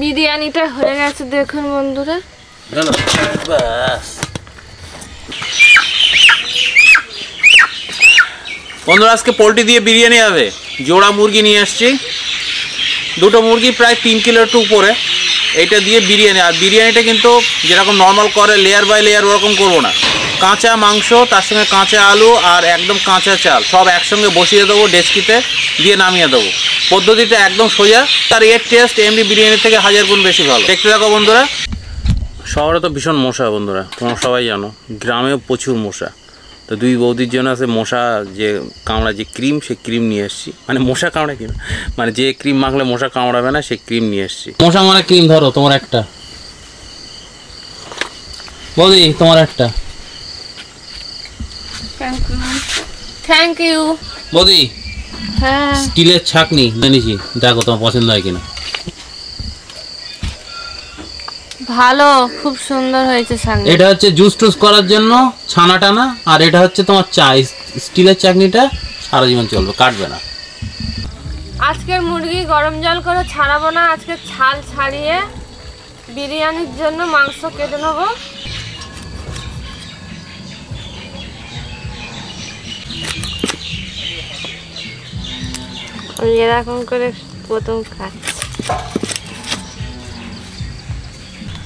বিরিয়ানিটা হয়ে গেছে দেখুন বন্ধুরা। বন্ধুরা আজকে পোলট্রি দিয়ে বিরিয়ানি হবে। জোড়া মুরগি নিয়ে আসছি, দুটো মুরগি প্রায় 3 কিলো একটু উপরে। এইটা দিয়ে বিরিয়ানি, আর বিরিয়ানিটা কিন্তু যেরকম নর্মাল করে লেয়ার বাই লেয়ার ওরকম করবো না। কাঁচা মাংস, তার সঙ্গে কাঁচা আলু আর একদম কাঁচা চাল সব একসঙ্গে বসিয়ে দেবো ডেচকিতে, দিয়ে নামিয়ে দেবো। পদ্ধতিটা একদম সোজা, তার এর টেস্ট এমনি বিরিয়ানি থেকে 1000 গুণ বেশি ভালো। দেখতে থাকো বন্ধুরা। শহরে তো ভীষণ মশা বন্ধুরা, তোমরা সবাই জানো, গ্রামেও প্রচুর মশা। তো দুই বৌদির জন্য আছে মশা যে কামড়া যে ক্রিম, সেই ক্রিম নিয়ে এসেছি। মানে মশা কামড়া ক্রিম, মানে যে ক্রিম মাখলে মশা কামড়াবে না সেই ক্রিম নিয়ে এসেছি। মশা মারা ক্রিম ধরো, তোমার একটা বৌদি, তোমার একটা। থ্যাংক ইউ বৌদি। হ্যাঁ, স্টিলের ছাঁকনি জানিছি, দেখো তোমার পছন্দ হয় কিনা। ভালো, খুব সুন্দর হয়েছে ছাকনি। এটা হচ্ছে জুস টুস করার জন্য ছানা টানা, আর এটা হচ্ছে তোমার চা। স্টিলের চাকনিটা সারা জীবন চলবে, কাটবে না। আজকের মুরগি গরম জল করে ছাড়াবো না, আজকে ছাল ছাড়িয়ে বিরিয়ানির জন্য মাংস কেটে নেবো। এরকম করে প্রথম খাচ্ছি।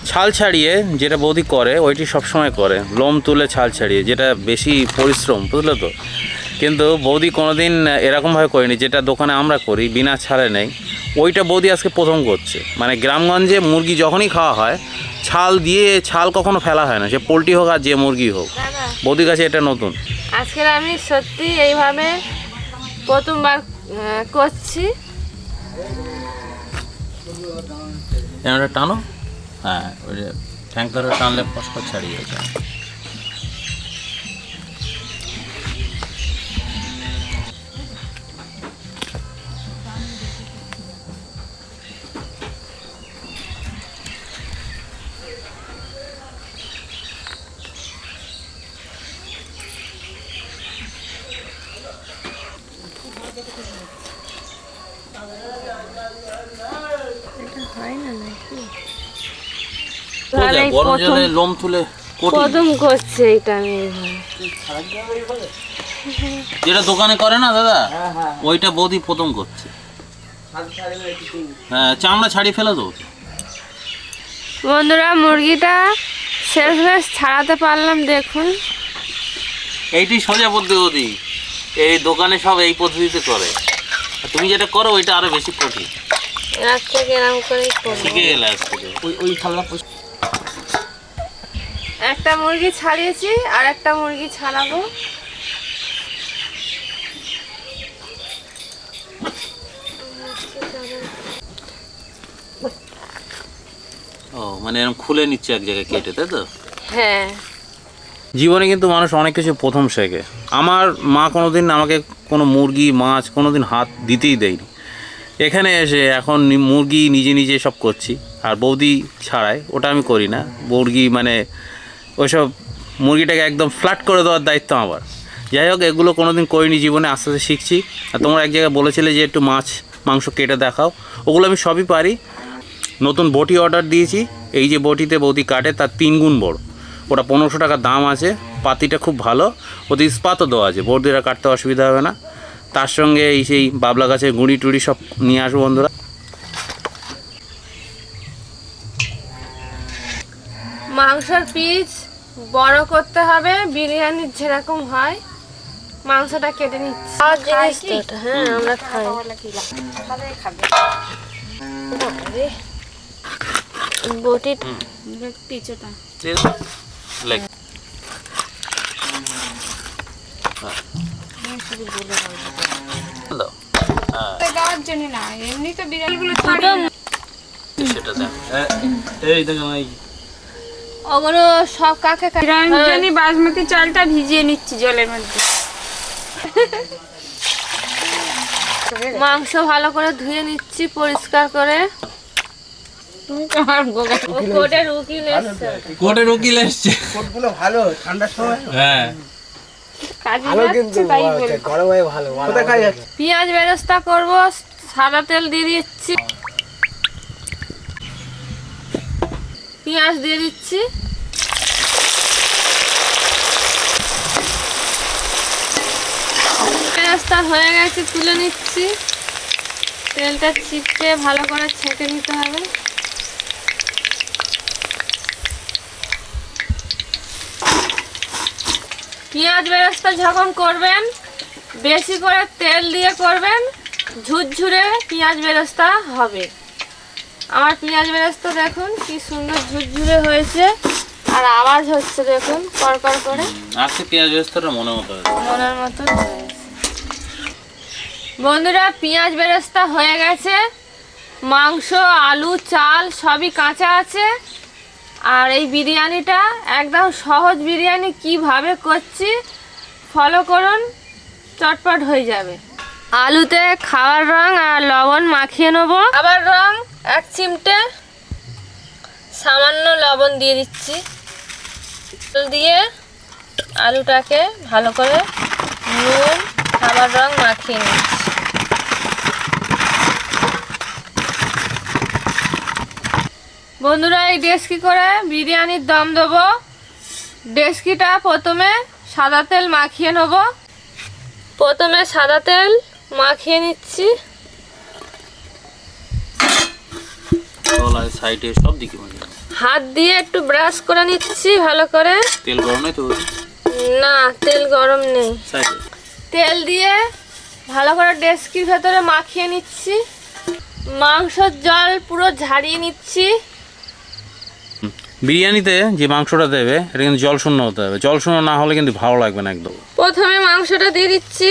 ছাল ছাড়িয়ে যেটা বৌদি করে ওইটি সবসময় করে, লোম তুলে ছাল ছাড়িয়ে, যেটা বেশি পরিশ্রম, বুঝলে তো। কিন্তু বৌদি কোনোদিন এরকমভাবে করেনি যেটা দোকানে আমরা করি, বিনা ছালে নেই। ওইটা বৌদি আজকে প্রথম করছে। মানে গ্রামগঞ্জে মুরগি যখনই খাওয়া হয় ছাল দিয়ে, ছাল কখনো ফেলা হয় না, সে পোলট্রি হোক আর যে মুরগি হোক। বৌদির কাছে এটা নতুন। আজকে আমি সত্যি এইভাবে প্রথমবার করছি। টানো, হ্যাঁ, ওই যে ট্যাঙ্ক ধরে টানলে ফসফর ছাড়িয়ে যায়। গরম জলে লোম তুলে প্রথম করছে এটা আমি এইভাবে, যেটা দোকানে করে না দাদা, ওইটা বৌদি প্রথম করছে। হ্যাঁ, চামড়া ছাড়িয়ে ফেলে তো। বন্ধুরা মুরগিটা শেষমেশ ছাড়াতে পারলাম, দেখুন। এইটি সোজা পদ্ধতি, এই দোকানে সব এই পদ্ধতিতে করে। তুমি যেটা করো ওইটা আরো বেশি কঠিন। একটা মুরগি ছাড়িয়েছি, আর একটা মুরগি ছাড়াবো। ও, মানে এরকম খুলে নিচ্ছে এক জায়গায় কেটে, তাই তো? হ্যাঁ। জীবনে কিন্তু মানুষ অনেক কিছু প্রথম শেখে। আমার মা কোনোদিন আমাকে কোনো মুরগি মাছ কোনোদিন হাত দিতেই দেয়নি। এখানে এসে এখন মুরগি নিজে নিজে সব করছি, আর বৌদি ছাড়ায় ওটা আমি করি না। মুরগি মানে ওইসব মুরগিটাকে একদম ফ্ল্যাট করে দেওয়ার দায়িত্ব আমার। যাই হোক, এগুলো কোনোদিন করিনি জীবনে, আস্তে আস্তে শিখছি। আর তোমরা এক জায়গায় বলেছিলে যে একটু মাছ মাংস কেটে দেখাও, ওগুলো আমি সবই পারি। নতুন বটি অর্ডার দিয়েছি, এই যে বটিতে বৌদি কাটে তার 3 গুণ বড়। ওটা 1500 টাকা দাম আছে। পাতিটা খুব ভালো, ওতে ইস্পাতও দেওয়া আছে, বৌদিরা কাটতে অসুবিধা হবে না। তার সঙ্গে এই সেই বাবলা গাছের গুঁড়ি টুড়ি সব নিয়ে আসবো বন্ধুরা। মাংসের পিস বড় করতে হবে, বিরিয়ানির যেরকম হয়। মাংসটা কেটে নিচ্ছি। হ্যাঁ, আমরা খাই। বটি পিছটা ওগুলো সব কাকে বাসমতি চালটা ভিজিয়ে নিচ্ছি জলের মধ্যে। মাংস ভালো করে ধুয়ে নিচ্ছি পরিষ্কার করে। কোটের উকিল এসছে। কোটগুলো ভালো ঠান্ডার সময়। হ্যাঁ, পেঁয়াজ বেরেস্তা করবো, সাদা তেল দিয়ে দিচ্ছি। পেঁয়াজ দিয়ে দিচ্ছি। পেঁয়াজটা হয়ে গেছে, তুলে নিচ্ছি। তেলটা চিপে ভালো করে ছেঁকে নিতে হবে। পেঁয়াজ বেরেস্তা যখন করবেন বেশি করে তেল দিয়ে করবেন, ঝুরঝুরে পেঁয়াজ বেরেস্তা হবে। আমার পেঁয়াজ বেরেস্তা দেখুন কি সুন্দর ঝুরঝুরে হয়েছে, আর আওয়াজ হচ্ছে দেখুন কড়কড় করে। আজকে পেঁয়াজ বেরেস্তাটা মনের মতো মনের মতো হয়েছে। বন্ধুরা, পেঁয়াজ বেরেস্তা হয়ে গেছে। মাংস, আলু, চাল সবই কাঁচা আছে। আর এই বিরিয়ানিটা একদম সহজ বিরিয়ানি, কিভাবে করছি ফলো করুন, চটপট হয়ে যাবে। আলুতে খাবার রং আর লবণ মাখিয়ে নেব। খাবার রং 1 চিমটে, সামান্য লবণ দিয়ে দিচ্ছি। দিয়ে আলুটাকে ভালো করে নুন, খাবার রং মাখিয়ে নিচ্ছি। বন্ধুরা, এই ডেস্কি করে বিরিয়ানির দম দেবো। ডেস্কিটা প্রথমে সাদা তেল মাখিয়ে নেব। প্রথমে সাদা তেল মাখিয়ে নিচ্ছি। সাইডে সব দিকে হাত দিয়ে একটু ব্রাশ করে নিচ্ছি ভালো করে। তেল গরম নেই তো? না, তেল গরম নেই। তেল দিয়ে ভালো করে ডেস্কির ভেতরে মাখিয়ে নিচ্ছি। মাংসর জল পুরো ঝাড়িয়ে নিচ্ছি। বিরিয়ানিতে যে মাংসটা দেবে এটা কিন্তু জল শূন্য হতে হবে। জল শূন্য না হলে কিন্তু ভালো লাগবে না একদম। প্রথমে মাংসটা দিয়ে দিচ্ছি।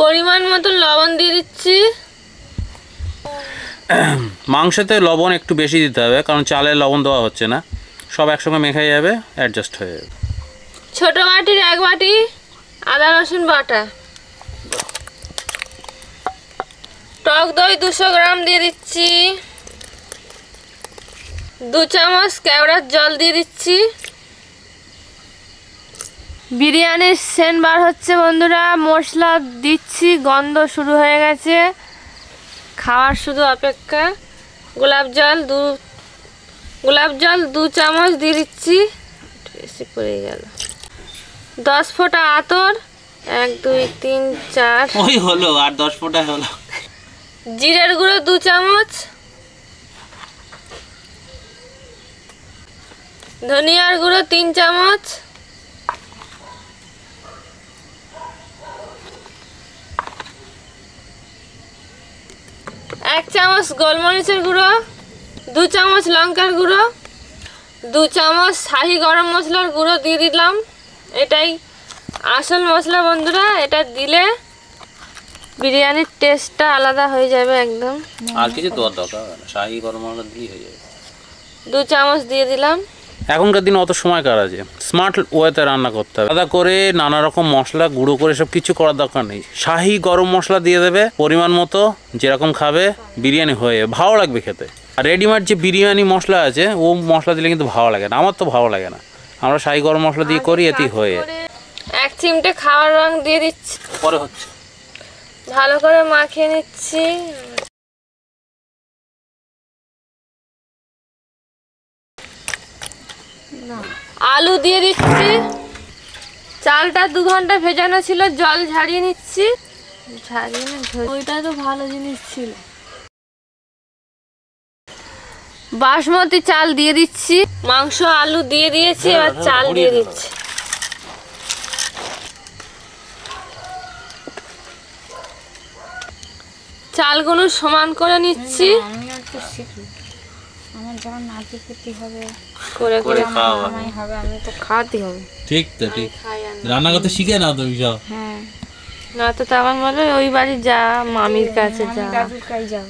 পরিমাণ মতো লবণ দিয়ে দিচ্ছি। মাংসতে লবণ একটু বেশি দিতে হবে, কারণ চালে লবণ দেওয়া হচ্ছে না। সব একসঙ্গে মেখে যাবে, অ্যাডজাস্ট হয়ে যাবে। ছোট বাটির 1 বাটি আদা রসুন বাটা। টক দই 200 গ্রাম দিয়ে দিচ্ছি। 2 চামচ কেওড়ার জল দিয়ে দিচ্ছি। বিরিয়ানির সেন্ট বার হচ্ছে বন্ধুরা। মশলা দিচ্ছি, গন্ধ শুরু হয়ে গেছে। খাওয়ার শুধু অপেক্ষা। গোলাপ জল 2 চামচ দিয়ে দিচ্ছি। বেশি পড়ে গেল। 10 ফোঁটা আতর, 1 2 3 4 ওই হলো, আর 10 ফোঁটা হলো। জিরের গুঁড়ো 2 চামচ। ধনিয়ার গুঁড়ো 3 চামচ। এক চামচ গোলমরিচের গুঁড়ো, 2 চামচ লঙ্কার গুঁড়ো, 2 চামচ শাহি গরম মশলার গুঁড়ো দিয়ে দিলাম। এটাই আসল মশলা বন্ধুরা, এটা দিলে বিরিয়ানির টেস্টটা আলাদা হয়ে যাবে একদম। আর কিছু দেওয়ার দরকার হবে না, শাহি গরম মশলা দিলেই হয়ে যাবে। 2 চামচ দিয়ে দিলাম। এখনকার দিনে অত সময় কার আছে? স্মার্ট ওয়েতে রান্না করতে হবে। আলাদা করে নানা রকম মশলা গুঁড়ো করে সব কিছু করার দরকার নেই। শাহি গরম মশলা দিয়ে দেবে পরিমাণ মতো, যেরকম খাবে বিরিয়ানি হয়ে ভালো লাগবে খেতে। আর রেডিমেড যে বিরিয়ানি মশলা আছে, ও মশলা দিলে কিন্তু ভালো লাগে না। আমার তো ভালো লাগে না। আমরা শাহি গরম মশলা দিয়ে করি, এতেই হয়ে। 1 চিমটে খাওয়ার রং দিয়ে দিচ্ছি। পরে হচ্ছে ভালো করে মাখিয়ে নিচ্ছি। আলু দিয়ে দিচ্ছি। চালটা 2 ঘন্টা ভেজানো ছিল, জল ঝাড়িয়ে নিচ্ছি। ওইটা তো ভালো জিনিস ছিল। বাসমতি চাল দিয়ে দিচ্ছি। মাংস আলু দিয়ে দিয়েছি, এবার চাল দিয়ে দিচ্ছি। চালগুলো সমান করে নিচ্ছি। আমার যখন নাচি খেতে হবে করে করে আমায় হবে, আমি তো খাওয়াতে হবে। ঠিক তো ঠিক। রান্না করতে শিখে নাও তুমি সব। হ্যাঁ, না তো আমার বলে ওই বাড়ি যা, মামির কাছে যা। দাদুর কাছে যাও।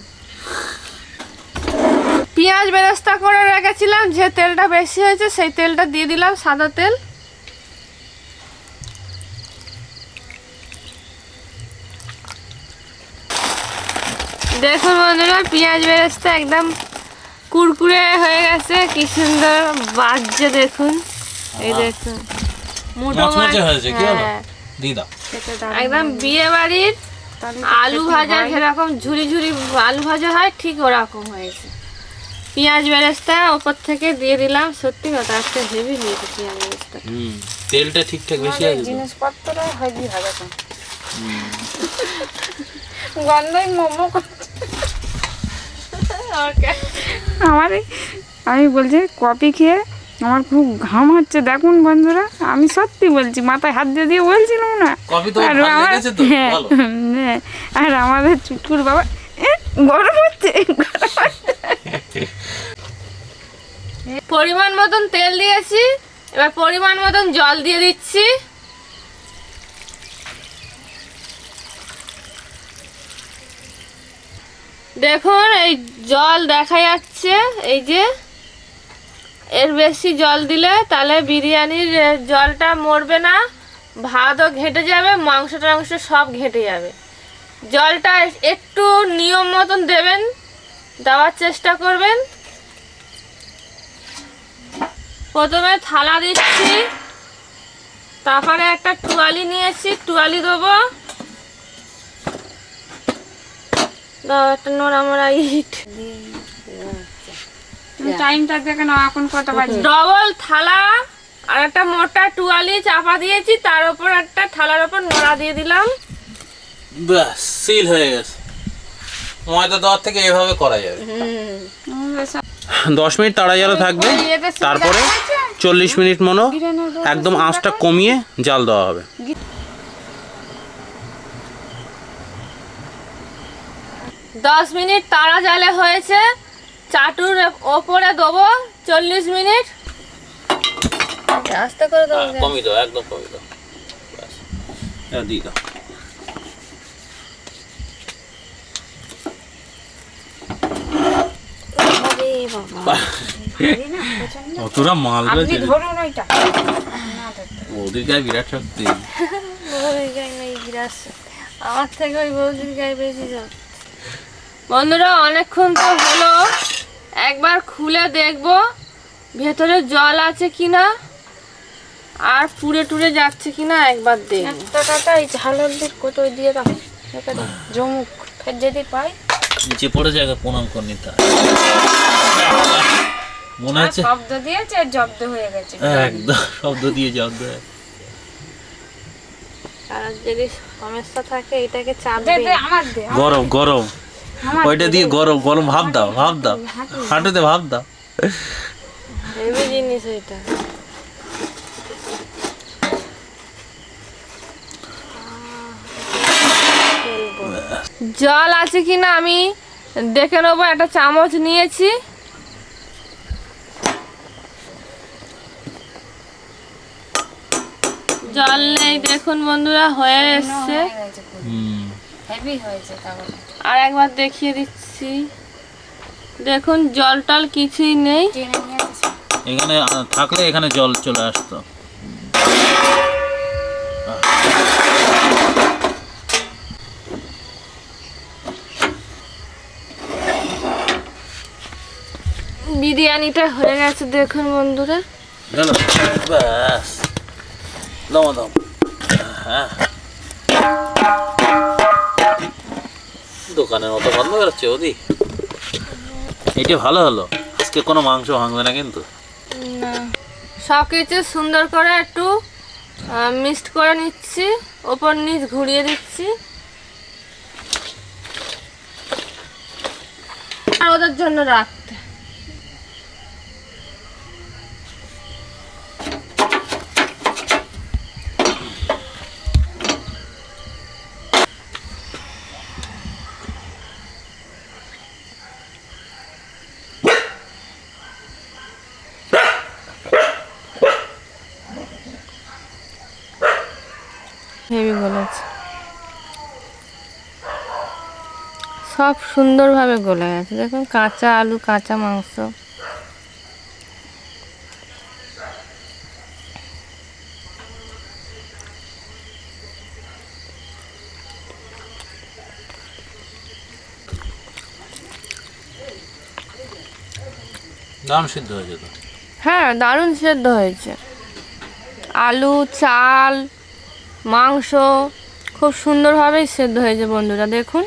পেঁয়াজ বেরেস্তা করে রেখেছিলাম, যে তেলটা বেশি হয়েছে সেই তেলটা দিয়ে দিলাম, সাদা তেল। দেখুন বন্ধুরা, পেঁয়াজ বেরেস্তা একদম কুরকুরে হয়ে গেছে, কি সুন্দর বাজছে দেখুন। এই দেখুন মুঠো মচমচে হয়েছে, কি হলো? হ্যাঁ, দিয়ে দাও। একদম বিয়ে বাড়ির তাহলে আলু ভাজা যেরকম ঝুরি ঝুরি আলু ভাজা হয় ঠিক ওরকম হয়েছে। পেঁয়াজ বেরেস্তা ওপর থেকে দিয়ে দিলাম, সত্যি কথা আজকে হেভি হয়েছে পেঁয়াজ বেরেস্তা। তেলটা ঠিকঠাক বেশি আছে তো? জিনিসপত্র হেভি ভাজা তো গন্ধই মোমো আমি বলছি কফি খেয়ে আমার খুব ঘাম হচ্ছে, দেখুন বন্ধুরা, আমি সত্যি বলছি, মাথায় হাত দিয়ে দিয়ে বলছিলাম না। কফি তো আর ভালো আমার- লেগেছে তো? হ্যাঁ, ভালো। হ্যাঁ, আর আমাদের চুটকুর বাবা গরম হচ্ছে গরম হচ্ছে। পরিমাণ মতন তেল দিয়েছি, এবার পরিমাণ মতন জল দিয়ে দিচ্ছি। দেখুন এই জল দেখা যাচ্ছে, এই যে এর বেশি জল দিলে তাহলে বিরিয়ানির জলটা মরবে না, ভাতও ঘেটে যাবে, মাংস টাংস সব ঘেটে যাবে। জলটা একটু নিয়ম মতন দেবেন, দেওয়ার চেষ্টা করবেন। প্রথমে থালা দিচ্ছি, তারপরে একটা টুয়ালি নিয়েছি, টুয়ালি দেবো। দাও একটা নোড়ামোড়া ইট। টাইমটা দেখে নাও এখন কত বাজে। ডবল থালা আর একটা মোটা টুয়ালি চাপা দিয়েছি, তার উপর একটা থালার উপর নোড়া দিয়ে দিলাম। ব্যাস সিল হয়ে গেছে। ময়দা দেওয়ার থেকে এভাবে করা যাবে। 10 মিনিট তাড়া জালে থাকবে, তারপরে 40 মিনিট মতো একদম আঁচটা কমিয়ে জাল দেওয়া হবে। 10 মিনিট তাড়া জালে হয়েছে, চাটুর ওপরে দেবো 40 মিনিট। আস্তে করে দেবো, কমিয়ে দাও, একদম কমিয়ে দাও। ব্যাস এবার দিয়ে দাও। অতটা মাল আপনি ধরুন ওইটা। ওদের গায়ে বিরাট শক্তি। আমার থেকে ওই বৌদির গায়ে বেশি যাও। বন্ধুরা অনেকক্ষণ তো হলো, একবার খুলে দেখবো ভেতরে জল আছে কিনা আর পুড়ে টুড়ে যাচ্ছে কিনা একবার দেখবো। একটা কাটা এই ঝাল হলদির কোটোয় দিয়ে দাও, জমুক, ফের যদি পাই। নিচে পড়ে জায়গা প্রণাম করে নিতে হয়। মনে হচ্ছে শব্দ দিয়েছে আর জব্দ হয়ে গেছে। একদম শব্দ দিয়ে জব্দ। আর যদি সমস্যা থাকে এটাকে চাপ দে দিই। দে আমার দে। গরম গরম, ওইটা দিয়ে গরম গরম ভাব দাও, ভাব দাও, হাঁটুতে ভাব দাও। হেভি জিনিস এটা। জল আছে কিনা আমি দেখে নেবো, একটা চামচ নিয়েছি। জল নেই, দেখুন বন্ধুরা হয়ে এসছে। হেভি হয়েছে তাহলে। আর একবার দেখিয়ে দিচ্ছি, দেখুন জল টল কিছুই নেই। টেনে নিয়ে আসছে। এখানে থাকলে এখানে জল চলে আসতো। বিরিয়ানিটা হয়ে গেছে দেখুন বন্ধুরা। ব্যাস দম দম। হ্যাঁ দোকানের মতো বন্ধ বেরোচ্ছে ওদি। এটা ভালো হলো, আজকে কোনো মাংস ভাঙবে না কিন্তু। সব কিছু সুন্দর করে একটু মিক্সড করে নিচ্ছি, ওপর নিচ ঘুরিয়ে দিচ্ছি। আর ওদের জন্য রাখতে হেভি গলেছে, সব সুন্দরভাবে গলে গেছে। দেখুন কাঁচা আলু, কাঁচা মাংস। দাম সিদ্ধ হয়েছে তো? হ্যাঁ দারুণ সেদ্ধ হয়েছে। আলু, চাল, মাংস খুব সুন্দরভাবেই সেদ্ধ হয়েছে বন্ধুরা, দেখুন।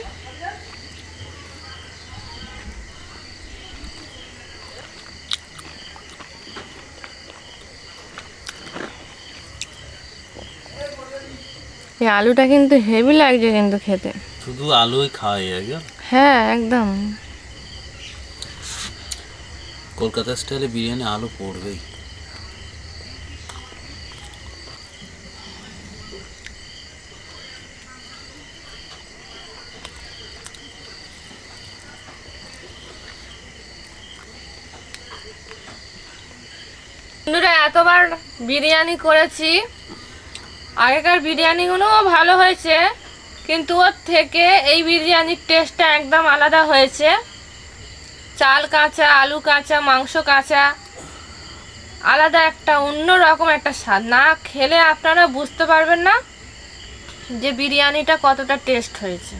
এই আলুটা কিন্তু হেভি লাগছে কিন্তু খেতে। শুধু আলুই খাওয়া যায়, হ্যাঁ একদম। কলকাতা স্টাইলে বিরিয়ানি আলু পড়বেই। বন্ধুরা এতবার বিরিয়ানি করেছি, আগেকার বিরিয়ানিগুলোও ভালো হয়েছে, কিন্তু ওর থেকে এই বিরিয়ানির টেস্টটা একদম আলাদা হয়েছে। চাল কাঁচা, আলু কাঁচা, মাংস কাঁচা, আলাদা একটা অন্য রকম একটা স্বাদ। না খেলে আপনারা বুঝতে পারবেন না যে বিরিয়ানিটা কতটা টেস্ট হয়েছে।